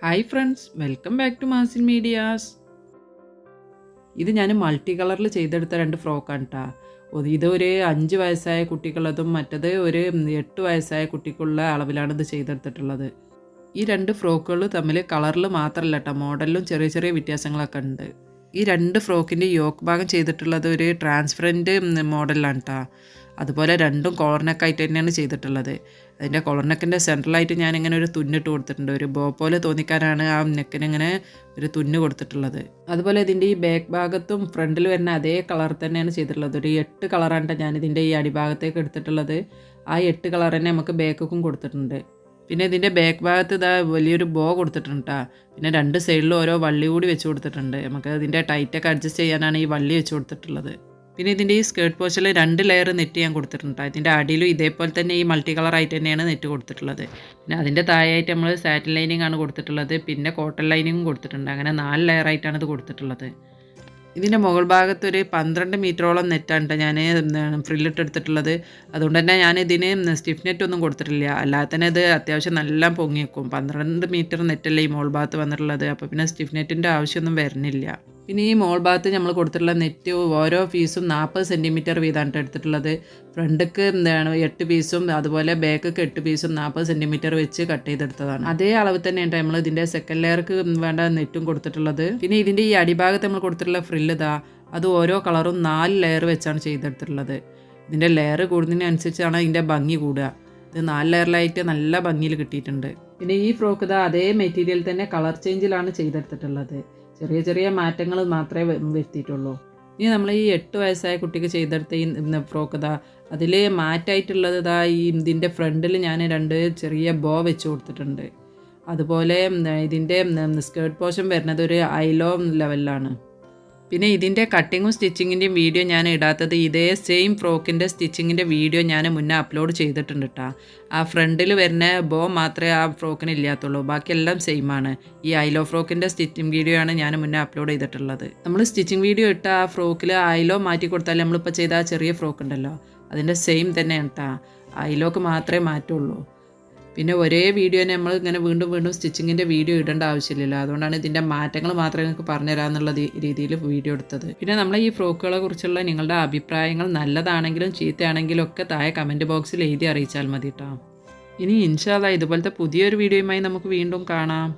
Hi friends, welcome back to Mazin Medias. ഇത് ഞാൻ multi കളറിൽ ചെയ്തെടുത്ത 2 ഫ്രോക്കാണ് കേട്ടോ. ഇതൊരു 5 വയസ്സായ കുട്ടിക്കുള്ളതും മറ്റത് ഒരു 8 വയസ്സായ കുട്ടിക്കുള്ള അളവിലാണ് ഇത് ചെയ്തെടുത്തിട്ടുള്ളത്. ഈ 2 ഫ്രോക്കുകൾ തമ്മിൽ കളറിൽ മാത്രമല്ല കേട്ടോ, മോഡലിലും ചെറിയ ചെറിയ വ്യത്യാസങ്ങളൊക്കെ ഉണ്ട്. ഈ 2 ഫ്രോക്കിൻ്റെ യോക്ക് ഭാഗം ചെയ്തിട്ടുള്ളത് ഒരു ട്രാൻസ്പെറൻറ്റ് മോഡലിലാണ് കേട്ടോ. അതുപോലെ രണ്ടും കോളർനെക്കായിട്ട് തന്നെയാണ് ചെയ്തിട്ടുള്ളത്. അതിൻ്റെ കോളർനെക്കിൻ്റെ സെൻട്രലായിട്ട് ഞാനിങ്ങനെ ഒരു തുന്നിട്ട് കൊടുത്തിട്ടുണ്ട്. ഒരു ബോ പോലെ തോന്നിക്കാനാണ് ആ നെക്കിനിങ്ങനെ ഒരു തുന്ന് കൊടുത്തിട്ടുള്ളത്. അതുപോലെ ഇതിൻ്റെ ഈ ബാക്ക് ഭാഗത്തും ഫ്രണ്ടിൽ വരുന്ന അതേ കളർ തന്നെയാണ് ചെയ്തിട്ടുള്ളത്. ഒരു 8 കളറാണ് ഞാനിതിൻ്റെ ഈ അടിഭാഗത്തേക്ക് എടുത്തിട്ടുള്ളത്. ആ 8 കളർ തന്നെ നമുക്ക് ബാക്കും കൊടുത്തിട്ടുണ്ട്. പിന്നെ ഇതിൻ്റെ ബാക്ക് ഭാഗത്ത് ഇതാ വലിയൊരു ബോ കൊടുത്തിട്ടുണ്ട് കേട്ടോ. പിന്നെ 2 സൈഡിലും ഓരോ വള്ളി കൂടി വെച്ച് കൊടുത്തിട്ടുണ്ട്. നമുക്ക് ഇതിൻ്റെ ടൈറ്റൊക്കെ അഡ്ജസ്റ്റ് ചെയ്യാനാണ് ഈ വള്ളി വെച്ച് കൊടുത്തിട്ടുള്ളത്. പിന്നെ ഇതിൻ്റെ ഈ സ്കേർട്ട് പോർഷനിൽ 2 ലെയർ നെറ്റ് ഞാൻ കൊടുത്തിട്ടുണ്ട്. ഇതിൻ്റെ അടിയിലും ഇതേപോലെ തന്നെ ഈ മൾട്ടി കളറായിട്ട് തന്നെയാണ് നെറ്റ് കൊടുത്തിട്ടുള്ളത്. പിന്നെ അതിൻ്റെ താഴെയായിട്ട് നമ്മൾ സാറ്റിൻ ലൈനിങ് ആണ് കൊടുത്തിട്ടുള്ളത്. പിന്നെ കോട്ടൺ ലൈനിങ്ങും കൊടുത്തിട്ടുണ്ട്. അങ്ങനെ 4 ലെയറായിട്ടാണ് ഇത് കൊടുത്തിട്ടുള്ളത്. ഇതിൻ്റെ മുകൾ ഭാഗത്ത് ഒരു 12 മീറ്ററോളം നെറ്റാണ് കേട്ടോ ഞാൻ ഫ്രില്ലിട്ട് എടുത്തിട്ടുള്ളത്. അതുകൊണ്ട് തന്നെ ഞാൻ ഇതിന് സ്റ്റിഫ് നെറ്റ് ഒന്നും കൊടുത്തിട്ടില്ല. അല്ലാതെ തന്നെ ഇത് അത്യാവശ്യം നല്ല പൊങ്ങി വെക്കും. 12 മീറ്റർ നെറ്റല്ലേ ഈ മോൾ ഭാഗത്ത് വന്നിട്ടുള്ളത്. അപ്പോൾ പിന്നെ സ്റ്റിഫ് നെറ്റിൻ്റെ ആവശ്യമൊന്നും വരുന്നില്ല. പിന്നെ ഈ മോൾ ഭാഗത്ത് നമ്മൾ കൊടുത്തിട്ടുള്ള നെറ്റ് ഓരോ പീസും 40 സെൻറ്റിമീറ്റർ വീതമാണ് എടുത്തിട്ടുള്ളത്. ഫ്രണ്ടിക്ക് 8 പീസും അതുപോലെ ബാക്കൊക്കെ 8 പീസും 40 സെൻറ്റിമീറ്റർ വെച്ച് കട്ട് ചെയ്തെടുത്തതാണ്. അതേ അളവ് തന്നെയാണ് നമ്മൾ ഇതിൻ്റെ സെക്കൻഡ് ലെയർക്ക് വേണ്ട നെറ്റും കൊടുത്തിട്ടുള്ളത്. പിന്നെ ഇതിൻ്റെ ഈ അടിഭാഗത്ത് നമ്മൾ കൊടുത്തിട്ടുള്ള ഫ്രില്ല് അത് ഓരോ കളറും 4 ലെയർ വെച്ചാണ് ചെയ്തെടുത്തിട്ടുള്ളത്. ഇതിൻ്റെ ലെയർ കൂടുന്നതിനനുസരിച്ചാണ് ഇതിൻ്റെ ഭംഗി കൂടുക. ഇത് 4 ലെയറിലായിട്ട് നല്ല ഭംഗിയിൽ കിട്ടിയിട്ടുണ്ട്. പിന്നെ ഈ ഫ്രോക്ക് അതേ മെറ്റീരിയൽ തന്നെ കളർ ചേഞ്ചിലാണ് ചെയ്തെടുത്തിട്ടുള്ളത്. ചെറിയ ചെറിയ മാറ്റങ്ങൾ മാത്രമേ വരുത്തിയിട്ടുള്ളൂ. ഇനി നമ്മൾ ഈ 8 വയസ്സായ കുട്ടിക്ക് ചെയ്തെടുത്ത ഈ ഫ്രോക്ക് അതിൽ മാറ്റായിട്ടുള്ളത് ഈ ഇതിൻ്റെ ഫ്രണ്ടിൽ ഞാൻ 2 ചെറിയ ബോ വെച്ച് കൊടുത്തിട്ടുണ്ട്. അതുപോലെ ഇതിൻ്റെ സ്കേർട്ട് പോർഷൻ വരുന്നത് ഒരു ഐലോ ലെവലിലാണ്. പിന്നെ ഇതിൻ്റെ കട്ടിങ്ങും സ്റ്റിച്ചിങ്ങിൻ്റെയും വീഡിയോ ഞാൻ ഇടാത്തത് ഇതേ സെയിം ഫ്രോക്കിൻ്റെ സ്റ്റിച്ചിങ്ങിൻ്റെ വീഡിയോ ഞാൻ മുന്നേ അപ്ലോഡ് ചെയ്തിട്ടുണ്ട് കേട്ടോ. ആ ഫ്രണ്ടിൽ വരുന്ന ബോ മാത്രമേ ആ ഫ്രോക്കിന് ഇല്ലാത്തുള്ളൂ. ബാക്കിയെല്ലാം സെയിമാണ്. ഈ ഐലോ ഫ്രോക്കിൻ്റെ സ്റ്റിച്ചിങ് വീഡിയോ ആണ് ഞാൻ മുന്നേ അപ്ലോഡ് ചെയ്തിട്ടുള്ളത്. നമ്മൾ സ്റ്റിച്ചിങ് വീഡിയോ ഇട്ട ആ ഫ്രോക്കിൽ ഐലോ മാറ്റി കൊടുത്താൽ നമ്മളിപ്പോൾ ചെയ്ത ആ ചെറിയ ഫ്രോക്ക് ഉണ്ടല്ലോ, അതിൻ്റെ സെയിം തന്നെയാണ് കേട്ടോ. ഐലോക്ക് മാത്രമേ മാറ്റുള്ളൂ. പിന്നെ ഒരേ വീഡിയോ നമ്മൾ ഇങ്ങനെ വീണ്ടും വീണ്ടും സ്റ്റിച്ചിങ്ങിൻ്റെ വീഡിയോ ഇടേണ്ട ആവശ്യമില്ലല്ലോ. അതുകൊണ്ടാണ് ഇതിൻ്റെ മാറ്റങ്ങൾ മാത്രമേ നിങ്ങൾക്ക് പറഞ്ഞുതരാമെന്നുള്ള രീതിയിൽ വീഡിയോ എടുത്തത്. പിന്നെ നമ്മളെ ഈ ഫ്രോക്കുകളെ കുറിച്ചുള്ള നിങ്ങളുടെ അഭിപ്രായങ്ങൾ നല്ലതാണെങ്കിലും ചീത്തയാണെങ്കിലും ഒക്കെ താഴെ കമൻറ്റ് ബോക്സിൽ എഴുതി അറിയിച്ചാൽ മതി കേട്ടോ. ഇനി ഇൻഷാ അല്ലാഹ് ഇതുപോലത്തെ പുതിയൊരു വീഡിയോയുമായി നമുക്ക് വീണ്ടും കാണാം.